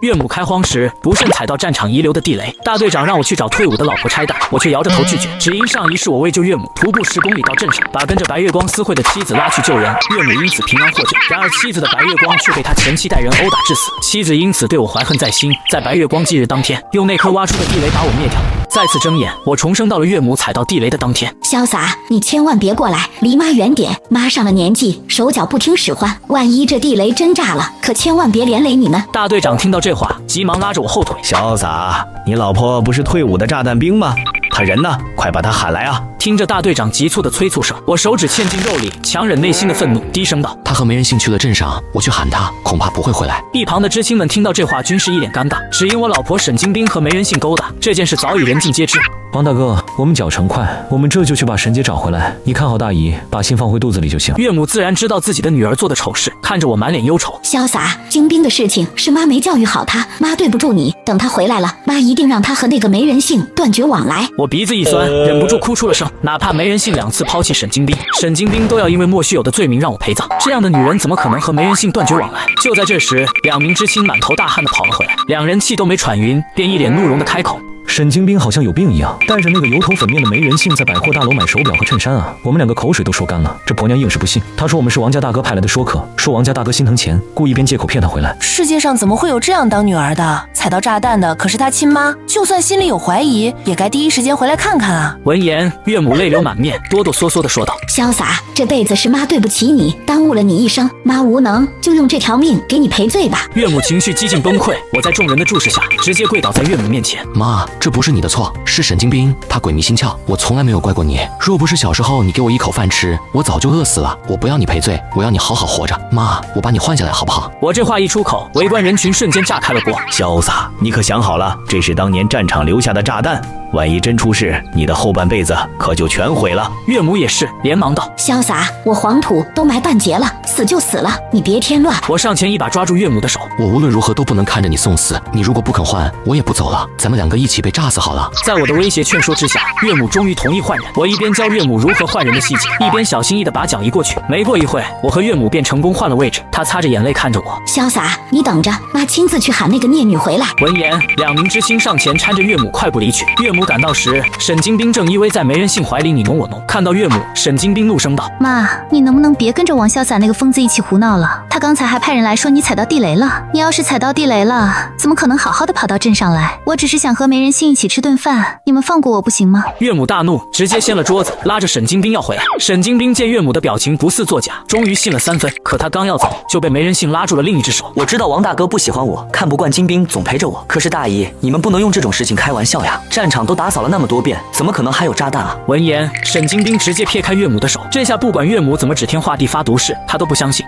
岳母开荒时不慎踩到战场遗留的地雷，大队长让我去找退伍的老婆拆弹，我却摇着头拒绝，只因上一世我为救岳母徒步10公里到镇上，把跟着白月光私会的妻子拉去救人，岳母因此平安获救。然而妻子的白月光却被他前妻带人殴打致死，妻子因此对我怀恨在心，在白月光忌日当天，用那颗挖出的地雷把我灭掉。再次睁眼，我重生到了岳母踩到地雷的当天。潇洒，你千万别过来，离妈远点。妈上了年纪，手脚不听使唤，万一这地雷真炸了，可千万别连累你们。大队长听到这话，急忙拉着我后腿。潇洒，你老婆不是退伍的炸弹兵吗？他人呢？快把他喊来啊！听着大队长急促的催促声，我手指嵌进肉里，强忍内心的愤怒，低声道：他和没人性去了镇上，我去喊他，恐怕不会回来。一旁的知青们听到这话，均是一脸尴尬，只因我老婆沈金兵和没人性勾搭，这件事早已人尽皆知。王大哥，我们脚程快，我们这就去把沈姐找回来。你看好大姨，把心放回肚子里就行。岳母自然知道自己的女儿做的丑事，看着我满脸忧愁。潇洒，金兵的事情是妈没教育好他，妈对不住你。等他回来了，妈一定让他和那个没人性断绝往来。我鼻子一酸，忍不住哭出了声。哪怕没人性2次抛弃沈金兵，沈金兵都要因为莫须有的罪名让我陪葬。这样的女人怎么可能和没人性断绝往来？就在这时，2名知青满头大汗的跑了回来，2人气都没喘匀，便一脸怒容的开口。沈金兵好像有病一样，带着那个油头粉面的没人性在百货大楼买手表和衬衫啊！我们2个口水都说干了，这婆娘硬是不信。她说我们是王家大哥派来的说客，说王家大哥心疼钱，故意编借口骗她回来。世界上怎么会有这样当女儿的？踩到炸弹的可是她亲妈，就算心里有怀疑，也该第一时间回来看看啊！闻言，岳母泪流满面，哆哆嗦嗦地说道：潇洒，这辈子是妈对不起你，耽误了你一生，妈无能，就用这条命给你赔罪吧。岳母情绪几近崩溃，我在众人的注视下，直接跪倒在岳母面前。妈，这不是你的错，是沈金兵他鬼迷心窍，我从来没有怪过你。若不是小时候你给我一口饭吃，我早就饿死了。我不要你赔罪，我要你好好活着。妈，我把你换下来好不好？我这话一出口，围观人群瞬间炸开了锅。潇洒，你可想好了，这是当年战场留下的炸弹，万一真出事，你的后半辈子可就全毁了。岳母也是连忙道：潇洒，我黄土都埋半截了，死就死了，你别添乱。我上前一把抓住岳母的手，我无论如何都不能看着你送死，你如果不肯换，我也不走了，咱们2个一起被炸死好了。在我的威胁劝说之下，岳母终于同意换人。我一边教岳母如何换人的细节，一边小心翼翼地把脚移过去。没过一会，我和岳母便成功换了位置。她擦着眼泪看着我：潇洒，你等着，妈亲自去喊那个孽女回来。闻言，2名知青上前搀着岳母快步离去。岳母赶到时，沈金兵正依偎在没人性怀里你侬我侬。看到岳母，沈金兵怒声道：妈，你能不能别跟着王潇洒那个疯子一起胡闹了？他刚才还派人来说你踩到地雷了，你要是踩到地雷了，怎么可能好好的跑到镇上来？我只是想和没人性一起吃顿饭，你们放过我不行吗？岳母大怒，直接掀了桌子，拉着沈金兵要回来。沈金兵见岳母的表情不似作假，终于信了3分。可他刚要走，就被没人性拉住了另一只手。我知道王大哥不喜欢我，看不惯金兵总陪着我，可是大姨，你们不能用这种事情开玩笑呀！战场都打扫了那么多遍，怎么可能还有炸弹啊？闻言，沈金兵直接撇开岳母的手，这下不管岳母怎么指天画地发毒誓，他都不相信。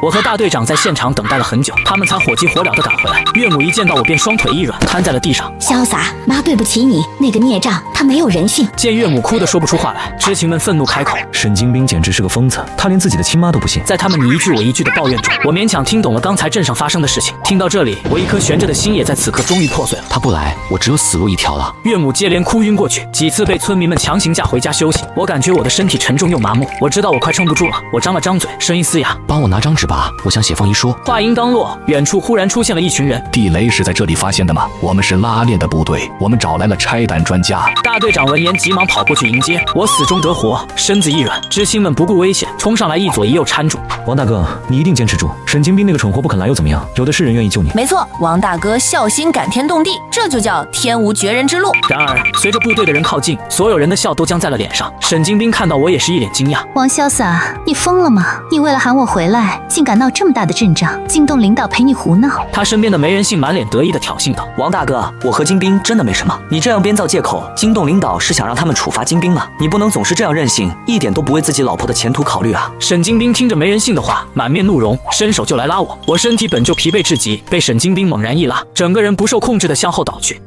我和大队长在现场等待了很久，他们才火急火燎地赶回来。岳母一见到我便双腿一软，瘫在了地上。潇洒，妈对不起你，那个孽障他没有人性。见岳母哭得说不出话来，知青们愤怒开口：沈金兵简直是个疯子，他连自己的亲妈都不信。在他们你一句我一句的抱怨中，我勉强听懂了刚才镇上发生的事情。听到这里，我一颗悬着的心也在此刻终于破碎了。他不来，我只有死路一条了。岳母接连哭晕过去，几次被村民们强行架回家休息。我感觉我的身体沉重又麻木，我知道我快撑不住了。我张了张嘴，声音嘶哑：帮我拿张纸吧，我想写封遗书。话音刚落，远处忽然出现了一群人。地雷是在这里发现的吗？我们是拉练的部队，我们找来了拆弹专家。大队长闻言急忙跑过去迎接我，死中得活，身子一软，知青们不顾危险冲上来，一左一右搀住。王大哥，你一定坚持住，沈金兵那个蠢货不肯来又怎么样？有的是人愿意救你。没错，王大哥孝心感天动地，这就叫天无绝人之路。然而随着部队的人靠近，所有人的笑都僵在了脸上。沈金兵看到我也是一脸惊讶：王潇洒，你疯了吗？你为了喊我回来，竟敢闹这么大的阵仗，惊动领导陪你胡闹。他身边的没人性满脸得意的挑衅道：王大哥，我和金兵真的没什么，你这样编造借口惊动领导，是想让他们处罚金兵吗？你不能总是这样任性，一点都不为自己老婆的前途考虑啊！沈金兵听着没人性的话，满面怒容，伸手就来拉我。我身体本就疲惫至极，被沈金兵猛然一拉，整个人不受控制的向后倒去。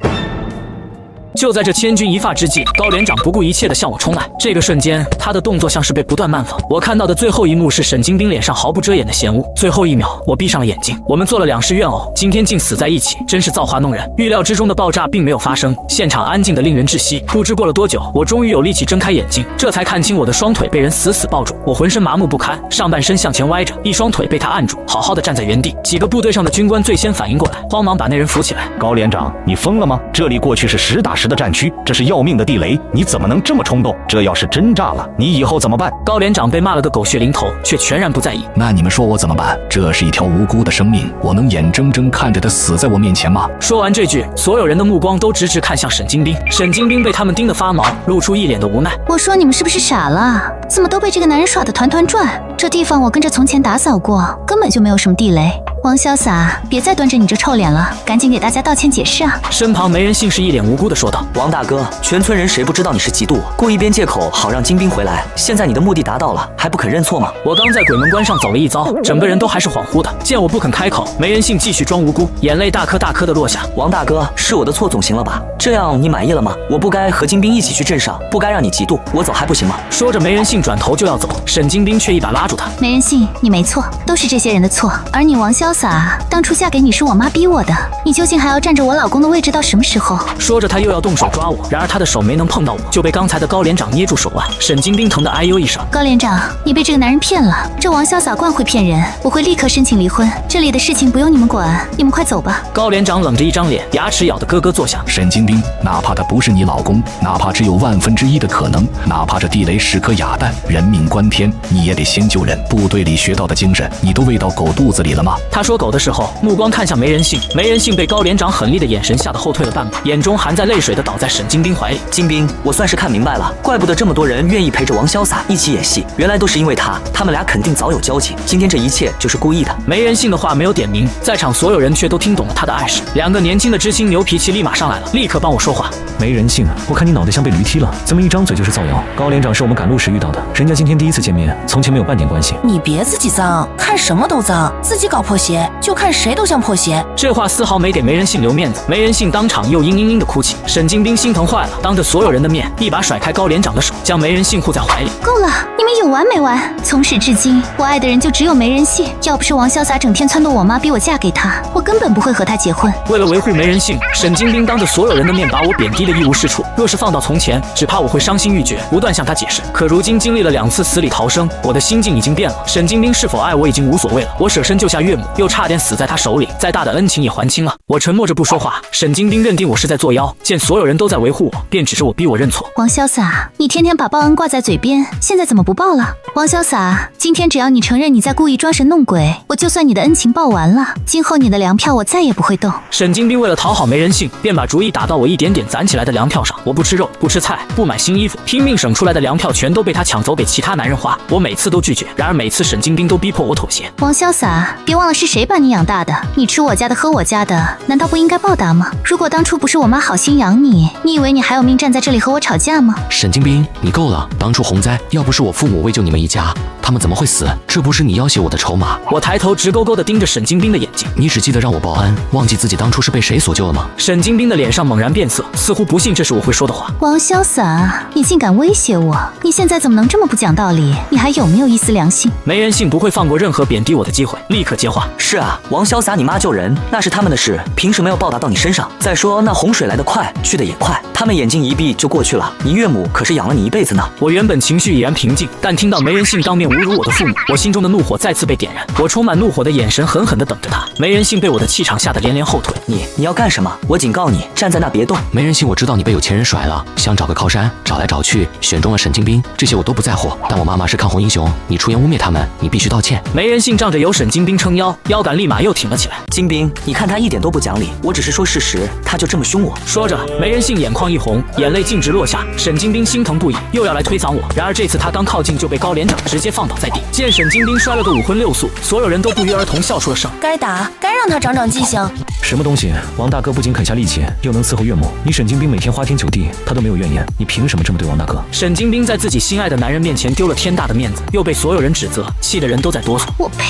就在这千钧一发之际，高连长不顾一切地向我冲来。这个瞬间，他的动作像是被不断慢放。我看到的最后一幕是沈金兵脸上毫不遮掩的嫌恶。最后一秒，我闭上了眼睛。我们做了2世怨偶，今天竟死在一起，真是造化弄人。预料之中的爆炸并没有发生，现场安静的令人窒息。不知过了多久，我终于有力气睁开眼睛，这才看清我的双腿被人死死抱住，我浑身麻木不堪，上半身向前歪着，一双腿被他按住，好好的站在原地。几个部队上的军官最先反应过来，慌忙把那人扶起来。高连长，你疯了吗？这里过去是实打实的战区，这是要命的地雷，你怎么能这么冲动？这要是真炸了，你以后怎么办？高连长被骂了个狗血淋头，却全然不在意。那你们说我怎么办？这是一条无辜的生命，我能眼睁睁看着他死在我面前吗？说完这句，所有人的目光都直直看向沈金兵。沈金兵被他们盯得发毛，露出一脸的无奈。我说你们是不是傻了？怎么都被这个男人耍得团团转？这地方我跟着从前打扫过，根本就没有什么地雷。王潇洒，别再端着你这臭脸了，赶紧给大家道歉解释啊！身旁没人信是一脸无辜的说道：“王大哥，全村人谁不知道你是嫉妒我，故意编借口好让金兵回来。现在你的目的达到了，还不肯认错吗？”我刚在鬼门关上走了一遭，整个人都还是恍惚的。见我不肯开口，没人信继续装无辜，眼泪大颗大颗的落下。王大哥，是我的错总行了吧？这样你满意了吗？我不该和金兵一起去镇上，不该让你嫉妒，我走还不行吗？说着，没人信转头就要走，沈金兵却一把拉住他。没人信，你没错，都是这些人的错。而你王潇洒，当初嫁给你是我妈逼我的，你究竟还要占着我老公的位置到什么时候？说着，他又要动手抓我，然而他的手没能碰到我，就被刚才的高连长捏住手腕。沈金兵疼得哎呦一声。高连长，你被这个男人骗了，这王潇洒惯会骗人，我会立刻申请离婚，这里的事情不用你们管，你们快走吧。高连长冷着一张脸，牙齿咬得咯咯作响。沈金兵，哪怕他不是你老公，哪怕只有1/1000的可能，哪怕这地雷是颗哑弹，人命关天，你也得先救人。部队里学到的精神，你都喂到狗肚子里了吗？他说狗的时候，目光看向没人信，没人信被高连长狠厉的眼神吓得后退了半步，眼中含在泪水的倒在沈金兵怀里。金兵，我算是看明白了，怪不得这么多人愿意陪着王潇洒一起演戏，原来都是因为他们俩肯定早有交情，今天这一切就是故意的。没人信的话没有点名，在场所有人却都听懂了他的暗示。2个年轻的知青牛脾气立马上来了，立刻帮我说话。没人性啊！我看你脑袋像被驴踢了，怎么一张嘴就是造谣？高连长是我们赶路时遇到的，人家今天第一次见面，从前没有半点关系。你别自己脏，看什么都脏，自己搞破鞋，就看谁都像破鞋。这话丝毫没给没人信留面子，没人信当场又嘤嘤嘤的哭泣。沈金兵心疼坏了，当着所有人的面，一把甩开高连长的手，将没人信护在怀里。够了，你们有完没完？从始至今，我爱的人就只有没人信。要不是王潇洒整天撺掇我妈逼我嫁给他，我根本不会和他结婚。为了维护没人信，沈金兵当着所有人的面把我贬低得一无是处。若是放到从前，只怕我会伤心欲绝，不断向他解释。可如今经历了2次死里逃生，我的心境已经变了。沈金兵是否爱我已经无所谓了，我舍身救下岳母，又差点死在他手里，再大的恩情也还清了。我沉默着不说话。沈金兵认定我是在作妖，见所有人都在维护我，便指着我逼我认错。王潇洒，你天天把报恩挂在嘴边，现在怎么不报了？王潇洒，今天只要你承认你在故意装神弄鬼，我就算你的恩情报完了，今后你的粮票我再也不会动。沈金兵为了讨好没人性，便把主意打到我一点点攒起来的粮票上。我不吃肉，不吃菜，不买新衣服，拼命省出来的粮票全都被他抢走给其他男人花。我每次都拒绝，然而每次沈金兵都逼迫我妥协。王潇洒，别忘了是谁把你养大的，你吃我家的喝我家的，难道不应该报答吗？如果当初不是我妈好心养你，你以为你还有命站在这里和我吵架吗？沈金兵，你够了！当初洪灾要不是我父母为救你们一家，他们怎么会死？这不是你要挟我的筹码。我抬头直勾勾地盯着沈金兵的眼睛。你只记得让我报恩，忘记自己当初是被谁所救了吗？沈金兵的脸上猛然变色，似乎不信这是我会说的话。王潇洒，你竟敢威胁我！你现在怎么能这么不讲道理？你还有没有一丝良心？没人性不会放过任何贬低我的机会，立刻接话。是啊，王潇洒，你妈救人那是他们的事，凭什么要报答到你身上？再说那洪水来得快，去得也快，他们眼睛一闭就过去了。你岳母可是养了你一辈子呢。我原本情绪已然平静，但听到没人性当面侮辱我的父母，我心中的怒火再次被点燃。我充满怒火的眼神狠狠地等着他。没人性被我的气场吓得连连后退。你要干什么？我警告你，站在那别动。没人信，我知道你被有钱人甩了，想找个靠山，找来找去选中了沈金兵，这些我都不在乎。但我妈妈是抗洪英雄，你出言污蔑他们，你必须道歉。没人性仗着有沈金兵撑腰，腰杆立马又挺了起来。金兵，你看他一点都不讲理，我只是说事实，他就这么凶我。说着，没人性眼眶一红，眼泪径直落下。沈金兵心疼不已，又要来推搡我。然而这次他刚靠近就被高连长直接放倒在地。见沈金兵摔了个五荤六素，所有人都不约而同笑出了声。该打，该让他长长记性。什么东西？王大哥不仅肯下力气，又能伺候岳母。你沈金兵每天花天酒地，他都没有怨言，你凭什么这么对王大哥？沈金兵在自己心爱的男人面前丢了天大的面子，又被所有人指责，气得人都在哆嗦。我呸！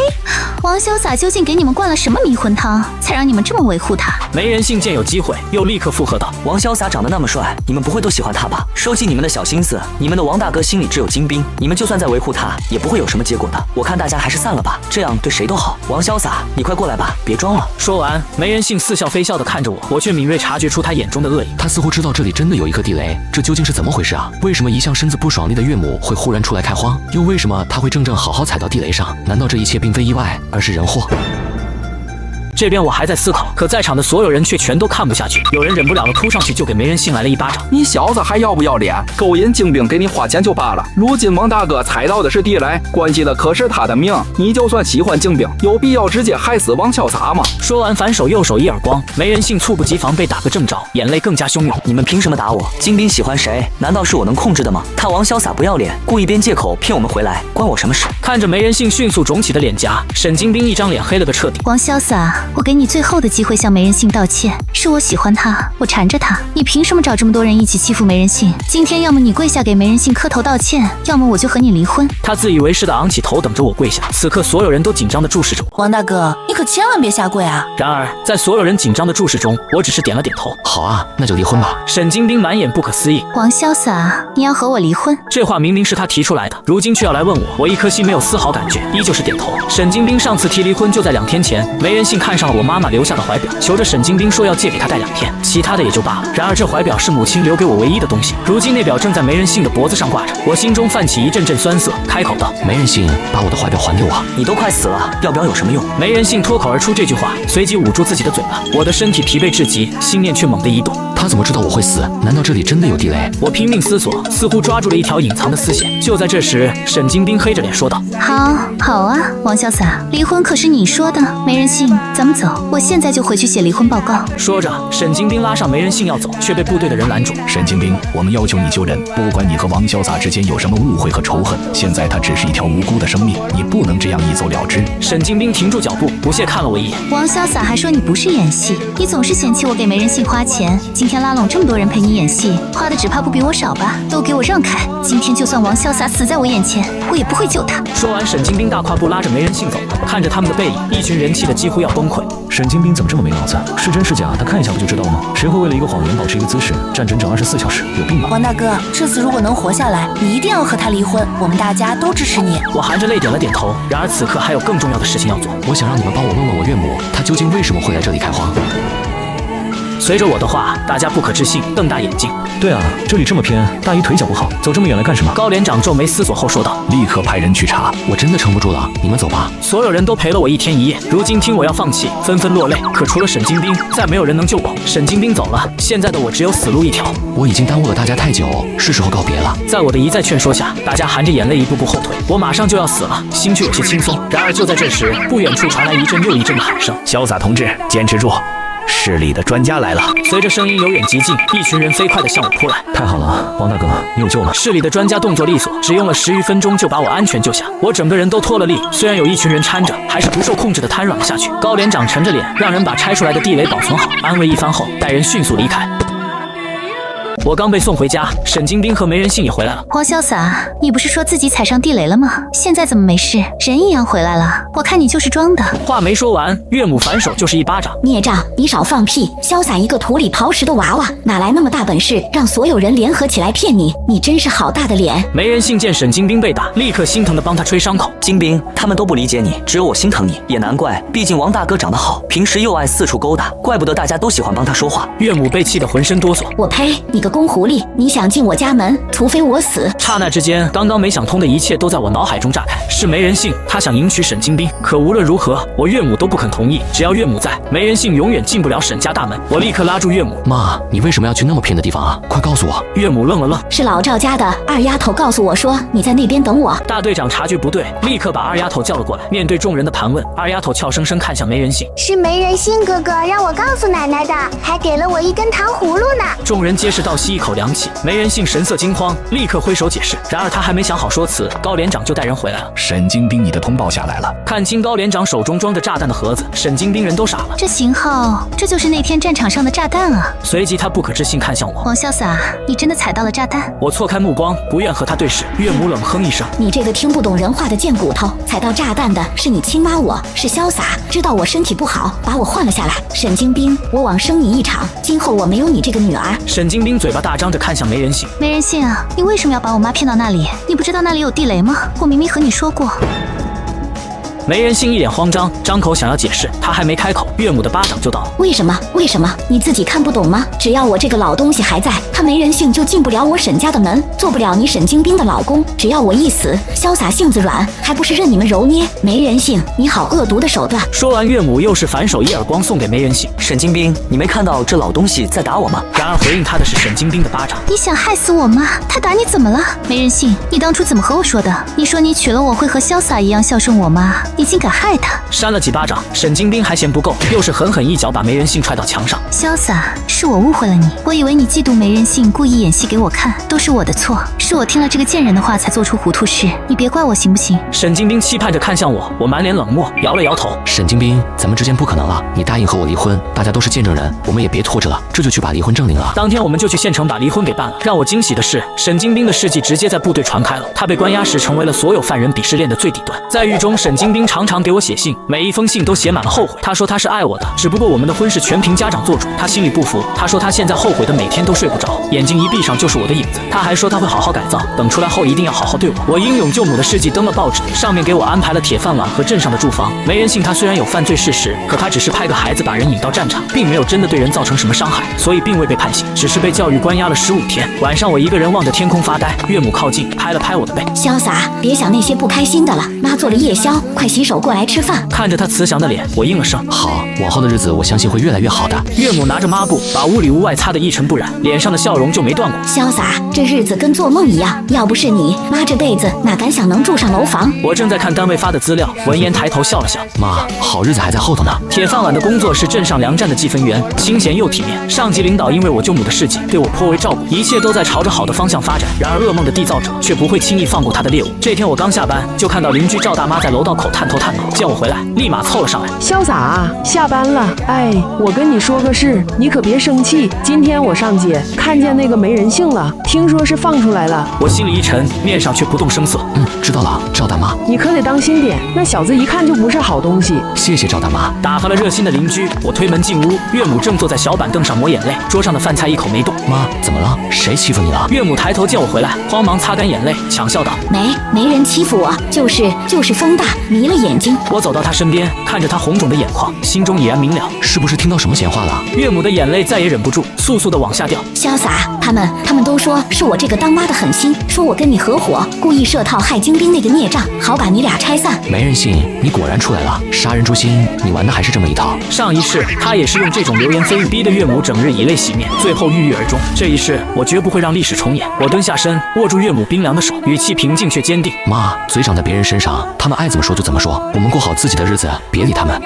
王潇洒究竟给你们灌了什么迷魂汤，才让你们这么维护他？没人性见有机会，又立刻附和道：“王潇洒长得那么帅，你们不会都喜欢他吧？收起你们的小心思，你们的王大哥心里只有金兵，你们就算再维护他，也不会有什么结果的。我看大家还是散了吧，这样对谁都好。王潇洒，你快过来吧，别装了。”说完，没人性似笑非笑地看着我，我却敏锐察觉出他眼中的恶意。他似乎知道这里真的有一颗地雷，这究竟是怎么回事啊？为什么一向身子不爽利的岳母会忽然出来开荒？又为什么他会正好好踩到地雷上？难道这一切并非意外，而是人祸？这边我还在思考，可在场的所有人却全都看不下去，有人忍不了了，扑上去就给没人性来了一巴掌。你小子还要不要脸？勾引精兵给你花钱就罢了，如今王大哥踩到的是地雷，关系的可是他的命。你就算喜欢精兵，有必要直接害死王潇洒吗？说完反手右手一耳光，没人性猝不及防被打个正着，眼泪更加汹涌。你们凭什么打我？精兵喜欢谁？难道是我能控制的吗？他王潇洒不要脸，故意编借口骗我们回来，关我什么事？看着没人性迅速肿起的脸颊，沈金兵一张脸黑了个彻底。王潇洒，我给你最后的机会向没人性道歉，是我喜欢他，我缠着他，你凭什么找这么多人一起欺负没人性？今天要么你跪下给没人性磕头道歉，要么我就和你离婚。他自以为是的昂起头等着我跪下，此刻所有人都紧张地注视着我。王大哥，你可千万别下跪啊！然而在所有人紧张的注视中，我只是点了点头。好啊，那就离婚吧。沈金兵满眼不可思议。王潇洒，你要和我离婚？这话明明是他提出来的，如今却要来问我，我一颗心没有丝毫感觉，依旧是点头。沈金兵上次提离婚就在2天前，没人性看上了我妈妈留下的怀表，求着沈金兵说要借给他戴2天，其他的也就罢了。然而这怀表是母亲留给我唯一的东西，如今那表正在没人性的脖子上挂着，我心中泛起一阵阵酸涩，开口道：“没人性，把我的怀表还给我。”你都快死了，要表有什么用？没人性脱口而出这句话，随即捂住自己的嘴巴。我的身体疲惫至极，心念却猛地移动。他怎么知道我会死？难道这里真的有地雷？我拼命思索，似乎抓住了一条隐藏的丝线。就在这时，沈金兵黑着脸说道：“好啊，王潇洒，离婚可是你说的。没人性，咱们走，我现在就回去写离婚报告。”说着，沈金兵拉上没人性要走，却被部队的人拦住。沈金兵，我们要求你救人，不管你和王潇洒之间有什么误会和仇恨，现在他只是一条无辜的生命，你不能这样一走了之。沈金兵停住脚步，不屑看了我一眼。王潇洒还说你不是演戏，你总是嫌弃我给没人性花钱，今天拉拢这么多人陪你演戏，花的只怕不比我少吧？都给我让开！今天就算王潇洒死在我眼前，我也不会救他。说完，沈金兵大跨步拉着没人性走了，看着他们的背影，一群人气得几乎要崩溃。沈金兵怎么这么没脑子？是真是假？他看一下不就知道了吗？谁会为了一个谎言保持一个姿势站整整24小时？有病吧？王大哥，这次如果能活下来，你一定要和他离婚，我们大家都支持你。我含着泪点了点头。然而此刻还有更重要的事情要做，我想让你们帮我问问我岳母，她究竟为什么会来这里开荒？随着我的话，大家不可置信，瞪大眼睛。对啊，这里这么偏，大姨腿脚不好，走这么远来干什么？高连长皱眉思索后说道：“立刻派人去查。”我真的撑不住了，你们走吧。所有人都陪了我1天1夜，如今听我要放弃，纷纷落泪。可除了沈金兵，再没有人能救我。沈金兵走了，现在的我只有死路一条。我已经耽误了大家太久，是时候告别了。在我的一再劝说下，大家含着眼泪一步步后退。我马上就要死了，心却有些轻松。然而就在这时，不远处传来一阵又一阵的喊声：“潇洒同志，坚持住！市里的专家来了！”随着声音由远及近，一群人飞快地向我扑来。太好了，王大哥，你有救了！市里的专家动作利索，只用了10余分钟就把我安全救下。我整个人都脱了力，虽然有一群人搀着，还是不受控制地瘫软了下去。高连长沉着脸，让人把拆出来的地雷保存好，安慰一番后，带人迅速离开。我刚被送回家，沈金兵和没人性也回来了。王潇洒，你不是说自己踩上地雷了吗？现在怎么没事，人一样回来了？我看你就是装的。话没说完，岳母反手就是一巴掌。孽障，你少放屁！潇洒一个土里刨食的娃娃，哪来那么大本事，让所有人联合起来骗你？你真是好大的脸！没人性见沈金兵被打，立刻心疼地帮他吹伤口。金兵，他们都不理解你，只有我心疼你，也难怪，毕竟王大哥长得好，平时又爱四处勾搭，怪不得大家都喜欢帮他说话。岳母被气得浑身哆嗦。我呸！你个公狐狸，你想进我家门，除非我死！刹那之间，刚刚没想通的一切都在我脑海中炸开。是没人性，他想迎娶沈金兵，可无论如何，我岳母都不肯同意。只要岳母在，没人性永远进不了沈家大门。我立刻拉住岳母：“妈，你为什么要去那么偏的地方啊？快告诉我！”岳母愣了愣：“是老赵家的二丫头告诉我说你在那边等我。”大队长察觉不对，立刻把二丫头叫了过来。面对众人的盘问，二丫头俏生生看向没人性：“是没人性哥哥让我告诉奶奶的，还给了我一根糖葫芦呢。”众人皆是道吸一口凉气。梅人信神色惊慌，立刻挥手解释。然而他还没想好说辞，高连长就带人回来了。沈京兵，你的通报下来了。看清高连长手中装着炸弹的盒子，沈京兵人都傻了。这型号，这就是那天战场上的炸弹啊！随即他不可置信看向我。王潇洒，你真的踩到了炸弹？我错开目光，不愿和他对视。岳母冷哼一声：“你这个听不懂人话的贱骨头，踩到炸弹的是你亲妈，我是潇洒，知道我身体不好，把我换了下来。沈京兵，我枉生你一场，今后我没有你这个女儿。”沈京兵嘴巴大张着看向梅人信。梅人信啊，你为什么要把我妈骗到那里？你不知道那里有地雷吗？我明明和你说过。梅人信一脸慌张，张口想要解释，他还没开口，岳母的巴掌就到了。为什么？为什么？你自己看不懂吗？只要我这个老东西还在，他梅人性就进不了我沈家的门，做不了你沈京兵的老公。只要我一死，潇洒性子软，还不是任你们揉捏？梅人性，你好恶毒的手段！说完，岳母又是反手一耳光送给梅人信。沈京兵，你没看到这老东西在打我吗？然而回应他的是沈京兵的巴掌。你想害死我吗？他打你怎么了？梅人信，你当初怎么和我说的？你说你娶了我会和潇洒一样孝顺我妈，你竟敢害他！扇了几巴掌，沈京兵还嫌不够，又是狠狠一脚把梅人信踹到墙上。潇洒，是我误会了你，我以为你嫉妒梅人信，故意演戏给我看，都是我的错，是我听了这个贱人的话才做出糊涂事，你别怪我行不行？沈京兵期盼着看向我，我满脸冷漠，摇了摇头。沈京兵，咱们之间不可能了，你答应和我离婚，大家都是见证人，我们也别拖着了，这就去把离婚证领了。当天我们就去县城把离婚给办了。让我惊喜的是，沈京兵的事迹直接在部队传开了，他被关押时成为了所有犯人鄙视链的最底端。在狱中，沈京兵常常给我写信，每一封信都写满了后悔。他说他是爱我的，只不过我们的婚事全凭家长做主，他心里不服。他说他现在后悔的每天都睡不着，眼睛一闭上就是我的影子。他还说他会好好改造，等出来后一定要好好对我。我英勇救母的事迹登了报纸，上面给我安排了铁饭碗和镇上的住房。没人信他虽然有犯罪事实，可他只是派个孩子把人引到战场，并没有真的对人造成什么伤害，所以并未被判刑，只是被教育关押了15天。晚上我一个人望着天空发呆，岳母靠近拍了拍我的背。潇洒，别想那些不开心的了，妈做了夜宵，快洗手过来吃饭。看着他慈祥的脸，我应了声好，往后的日子我相信会越来越好的。岳母拿着抹布把屋里屋外擦得一尘不染，脸上的笑容就没断过。潇洒，这日子跟做梦一样，要不是你，妈这辈子哪敢想能住上楼房。我正在看单位发的资料，闻言抬头笑了笑。妈，好日子还在后头呢。铁饭碗的工作是镇上粮站的计分员，清闲又体面。上级领导因为我救母的事迹对我颇为照顾，一切都在朝着好的方向发展。然而噩梦的缔造者却不会轻易放过他的猎物。这天我刚下班，就看到邻居赵大妈在楼道口探头探脑，见我回来，立马凑了上来。潇洒啊，下班了。哎，我跟你说个事，你可别生气。今天我上街看见那个没人性了，听说是放出来了。我心里一沉，面上却不动声色。知道了，赵大妈。你可得当心点，那小子一看就不是好东西。谢谢赵大妈。打发了热心的邻居，我推门进屋，岳母正坐在小板凳上抹眼泪，桌上的饭菜一口没动。妈，怎么了？谁欺负你了？岳母抬头见我回来，慌忙擦干眼泪，强笑道：没人欺负我，就是风大迷了眼睛。我走到他身边，看着他红肿的眼眶，心中已然明了，是不是听到什么闲话了？岳母的眼泪再也忍不住，簌簌的往下掉。潇洒，他们都说是我这个当妈的狠心，说我跟你合伙，故意设套害京兵那个孽障，好把你俩拆散。没人信，你果然出来了，杀人诛心，你玩的还是这么一套。上一世他也是用这种流言蜚语逼得岳母整日以泪洗面，最后郁郁而终。这一世我绝不会让历史重演。我蹲下身，握住岳母冰凉的手，语气平静却坚定。妈，嘴长在别人身上，他们爱怎么说就怎么说，我们过好自己的日子，别理他们。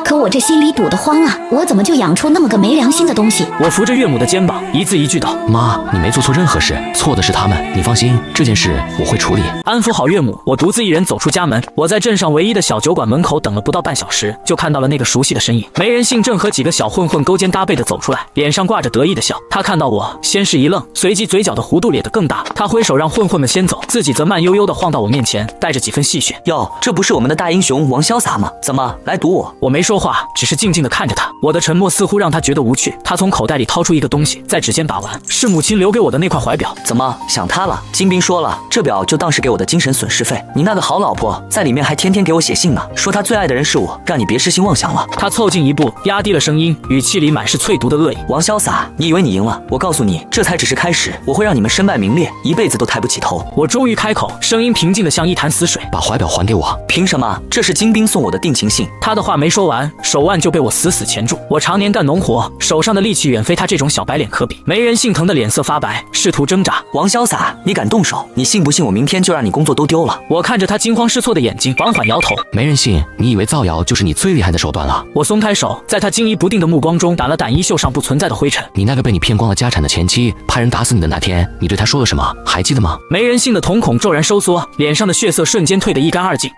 可我这心里堵得慌啊，我怎么就养出那么个没良心的东西？我扶着岳母的肩膀，一字一句道：妈，你没做错任何事，错的是他们，你放心，这件事我会处理。安抚好岳母，我独自一人走出家门。我在镇上唯一的小酒馆门口等了不到半小时，就看到了那个熟悉的身影。没人性正和几个小混混勾肩搭背的走出来，脸上挂着得意的笑。他看到我，先是一愣，随即嘴角的弧度咧得更大。他挥手让混混们先走，自己则慢悠悠地晃到我面前，带着几分戏谑：哟，这不是我们的大英雄王潇洒吗？怎么来堵我？我没说话，只是静静地看着他。我的沉默似乎让他觉得无趣。他从口袋里掏出一个东西，在指尖把玩，是母亲留给我的那块怀表。怎么想他了？金兵说了，这表就当是给我的精神损失费。你那个好老婆在里面还天天给我写信呢，说她最爱的人是我，让你别痴心妄想了。他凑近一步，压低了声音，语气里满是淬毒的恶意。王潇洒，你以为你赢了？我告诉你，这才只是开始，我会让你们身败名裂，一辈子都抬不起头。我终于开口，声音平静的像一潭死水。把怀表还给我。凭什么？妈，这是金兵送我的定情信。他的话没说完，手腕就被我死死钳住。我常年干农活，手上的力气远非他这种小白脸可比。没人性疼的脸色发白，试图挣扎。王潇洒，你敢动手？你信不信我明天就让你工作都丢了？我看着他惊慌失措的眼睛，缓缓摇头。没人信，你以为造谣就是你最厉害的手段了？我松开手，在他惊疑不定的目光中，掸了掸衣袖上不存在的灰尘。你那个被你骗光了家产的前妻，派人打死你的那天，你对他说了什么？还记得吗？没人性的瞳孔骤然收缩，脸上的血色瞬间退得一干二净。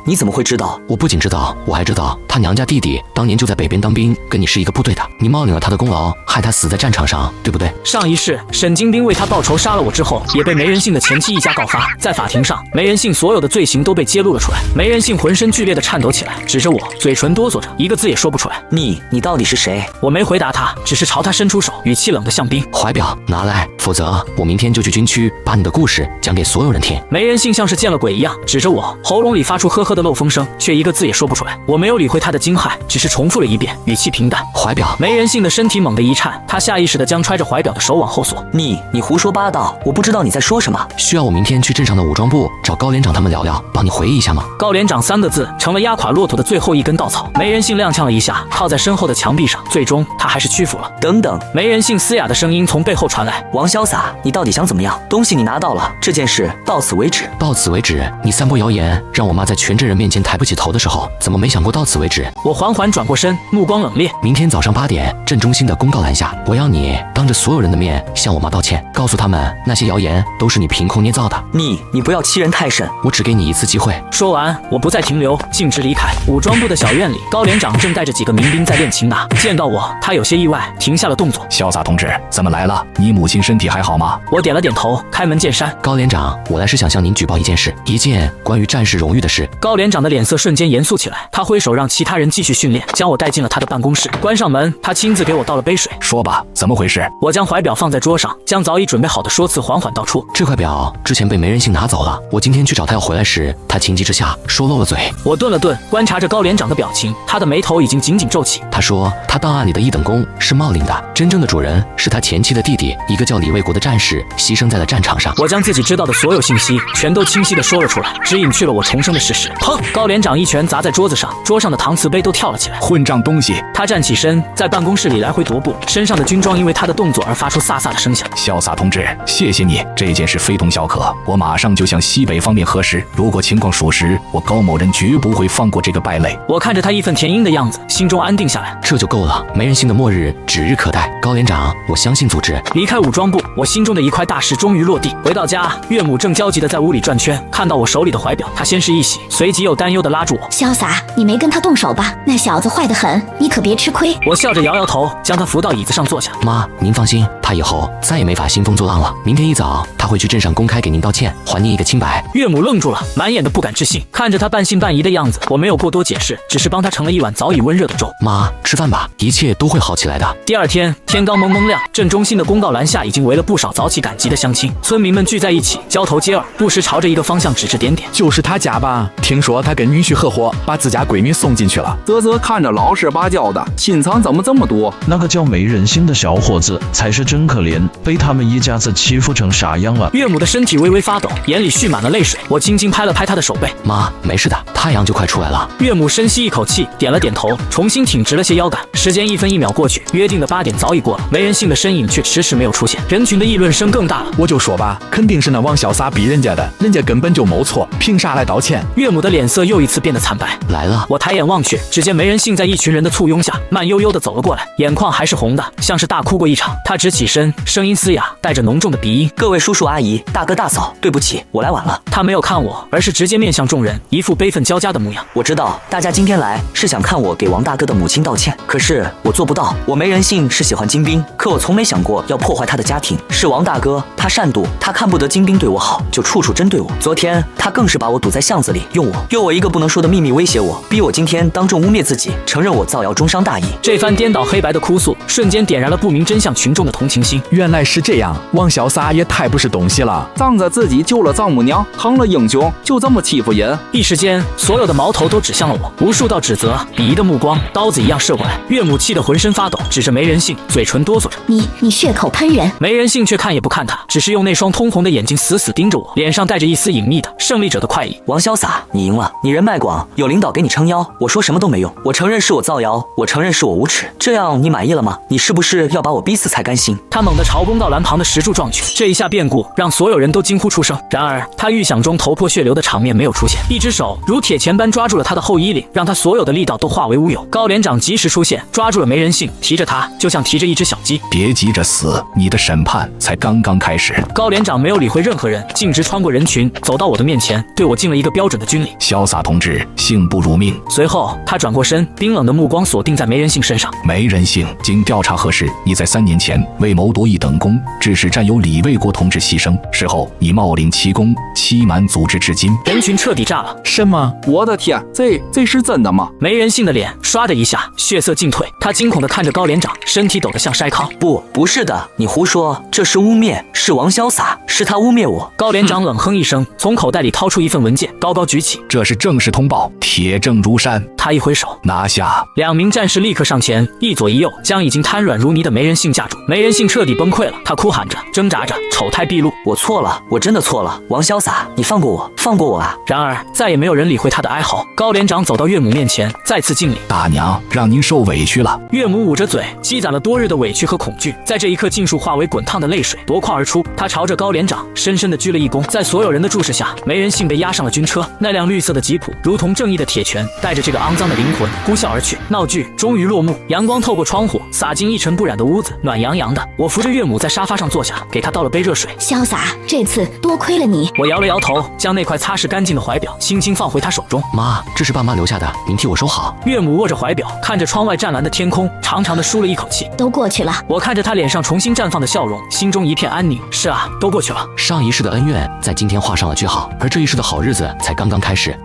你怎么会知道？我不仅知道，我还知道他娘家弟弟当年就在北边当兵，跟你是一个部队的，你冒领了他的功劳，害他死在战场上，对不对？上一世沈金兵为他报仇杀了我之后，也被没人性的前妻一家告发，在法庭上，没人性所有的罪行都被揭露了出来。没人性浑身剧烈的颤抖起来，指着我，嘴唇哆嗦着，一个字也说不出来。你到底是谁？我没回答他，只是朝他伸出手，语气冷得像冰。怀表拿来，否则我明天就去军区把你的故事讲给所有人听。没人性像是见了鬼一样，指着我，喉咙里发出呵呵的漏风声，却一个字也说不出来。我没有理会他的惊骇，只是重复了一遍，语气平淡。怀表。没人性的身体猛地一颤，他下意识地将揣着怀表的手往后缩。你胡说八道，我不知道你在说什么。需要我明天去镇上的武装部找高连长他们聊聊，帮你回忆一下吗？高连长3个字成了压垮骆驼的最后一根稻草。没人性踉跄了一下，靠在身后的墙壁上，最终他还是屈服了。等等，没人性嘶哑的声音从背后传来。王潇洒，你到底想怎么样？东西你拿到了，这件事到此为止。到此为止？你散播谣言，让我妈在全镇人面前抬不起头的时候，怎么没想过到此为止？我缓缓转过身，目光冷冽。明天早上8点，镇中心的公告栏下，我要你当着所有人的面向我妈道歉，告诉他们那些谣言都是你凭空捏造的。你不要欺人太甚，我只给你一次机会。说完，我不再停留，径直离开。武装部的小院里，高连长正带着几个民兵在练擒拿。见到我，他有些意外，停下了动作。潇洒同志，怎么来了？你母亲身体还好吗？我点了点头，开门见山。高连长，我来是想向您举报一件事，一件关于战士荣誉的事。高连长的脸色瞬间严肃起来，他挥手让其他人继续训练，将我带进了他的办公室。关上门，他亲自给我倒了杯水。说吧，怎么回事？我将怀表放在桌上，将早已准备好的说辞缓缓道出。这块表之前被没人性拿走了，我今天去找他要回来时，他情急之下说漏了嘴。我顿了顿，观察着高连长的表情，他的眉头已经紧紧皱起。他说他档案里的一等功是冒领的，真正的主人是他前妻的弟弟，一个叫李卫国的战士牺牲在了战场上。我将自己知道的所有信息全都清晰地说了出来，只隐去了我重生的事实。砰！高连长一拳砸在桌子上，桌上的搪瓷杯都跳了起来。混账东西！他站起身，在办公室里来回踱步，身上的军装因为他的动作而发出飒飒的声响。潇洒同志，谢谢你，这件事非同小可，我马上就向西北方面核实，如果情况属实，我高某人绝不会放过这个败类。我看着他义愤填膺的样子，心中安定下来。这就够了，没人性的末日指日可待。高连长，我相信组织。离开武装部，我心中的一块大石终于落地。回到家，岳母正焦急地在屋里转圈，看到我手里的怀表，她先是一喜，随即又担忧地拉住我。潇洒，你没跟他动手吧？那小子坏得很，你可别吃亏。我笑着摇摇头，将他扶到椅子上坐下。妈，您放心，他以后再也没法兴风作浪了。明天一早，他会去镇上公开给您道歉，还您一个清白。岳母愣住了，满眼的不敢置信，看着他半信半疑的样子，我没有过多解释，只是帮他盛了一碗早已温热的粥。妈，吃饭吧，一切都会好起来的。第二天，天刚蒙蒙亮，镇中心的公告栏下已经围了不少早起赶集的乡亲，村民们聚在一起，交头接耳，不时朝着一个方向指指点点。就是他家吧？听说他跟女婿合伙把自家闺女送进去了。啧啧看着老实巴交的，心肠怎么这么多？那个叫没人性的小伙子才是真可怜，被他们一家子欺负成啥样了？岳母的身体微微发抖，眼里蓄满了泪水。我轻轻拍了拍她的手背，妈，没事的，太阳就快出来了。岳母深吸一口气，点了点头，重新挺直了些腰杆。时间1分1秒过去，约定的8点早已过了，没人性的身影却迟迟没有出现。人群的议论声更大了。我就说吧，肯定是那王潇洒逼人家的，人家根本就没错，凭啥来道歉？岳母的脸色又一次变得惨白。来了。我抬眼望去，只见没人性在一群人的簇拥下，慢悠悠地走了过来，眼眶还是红的，像是大哭过一场。他直起身，声音嘶哑，带着浓重的鼻音：“各位叔叔阿姨、大哥大嫂，对不起，我来晚了。”他没有看我，而是直接面向众人，一副悲愤交加的模样。我知道大家今天来是想看我给王大哥的母亲道歉，可是我做不到。我没人性是喜欢金兵，可我从没想过要破坏他的家庭。是王大哥，他善妒，他看不得金兵对我好，就处处针对我。昨天他更是把我堵在巷子里，用我一个不能说的秘密威胁我，逼我今天当众污蔑自己，承认我造谣中伤大大意。这番颠倒黑白的哭诉，瞬间点燃了不明真相群众的同情心。原来是这样，王潇洒也太不是东西了，仗着自己救了丈母娘，成了英雄，就这么欺负人。一时间，所有的矛头都指向了我，无数道指责、鄙夷的目光，刀子一样射过来。岳母气得浑身发抖，指着梅人性，嘴唇哆嗦着。你血口喷人！梅人性却看也不看他，只是用那双通红的眼睛死死盯着我，脸上带着一丝隐秘的胜利者的快意。王潇洒，你赢了，你人脉广，有领导给你撑腰，我说什么都没用。我承认是我造谣，我承认是我无耻，这样你满意了吗？你是不是要把我逼死才甘心？他猛地朝公道栏旁的石柱撞去，这一下变故让所有人都惊呼出声。然而他预想中头破血流的场面没有出现，一只手如铁钳般抓住了他的后衣领，让他所有的力道都化为乌有。高连长及时出现，抓住了梅人性，提着他就像提着一只小鸡。别急着死，你的审判才刚刚开始。高连长没有理会任何人，径直穿过人群，走到我的面前，对我敬了一个标准的军礼。潇洒同志，幸不辱命。随后他转过身，冰冷的目光锁定在梅人性身上。梅人性，经调查核实，你在3年前为谋夺一等功，致使战友李卫国同志牺牲，事后你冒领奇功，欺瞒组织至今。人群彻底炸了。什么？我的天，这是真的吗？梅人性的脸唰的一下血色尽退，他惊恐地看着高连长，身体抖得像筛糠。不是的，你胡说，这是污蔑，是王潇洒，是他污蔑我。高连长冷哼一声，从口袋里掏出一份文件，高高举起，这是正式通报，铁证如山。他一挥手，拿下。2名战士立刻上前，一左一右将已经瘫软如泥的梅人性架住。梅人性彻底崩溃了，他哭喊着，挣扎着，丑态毕露。我错了，我真的错了，王潇洒，你放过我，放过我啊！然而再也没有人理会他的哀嚎。高连长走到岳母面前，再次敬礼。大娘，让您受委屈了。岳母捂着嘴，积攒了多日的委屈和恐惧，在这一刻尽数化为滚烫的泪水夺眶而出。他朝着高连长深深地鞠了一躬。在所有人的注视下，梅人性被押上了军车。那辆绿色的吉普如同正义的铁拳，带着这个肮脏的灵魂呼啸而去。闹剧终于落幕，阳光透过窗户洒进一尘不染的屋子，暖洋洋的。我扶着岳母在沙发上坐下，给她倒了杯热水。潇洒，这次多亏了你。我摇了摇头，将那块擦拭干净的怀表轻轻放回她手中。妈，这是爸妈留下的，您替我收好。岳母握着怀表，看着窗外湛蓝的天空，长长的舒了一口气。都过去了。我看着她脸上重新绽放的笑容，心中一片安宁。是啊，都过去了。上一世的恩怨在今天画上了句号，而这一世的好日子才刚刚开始。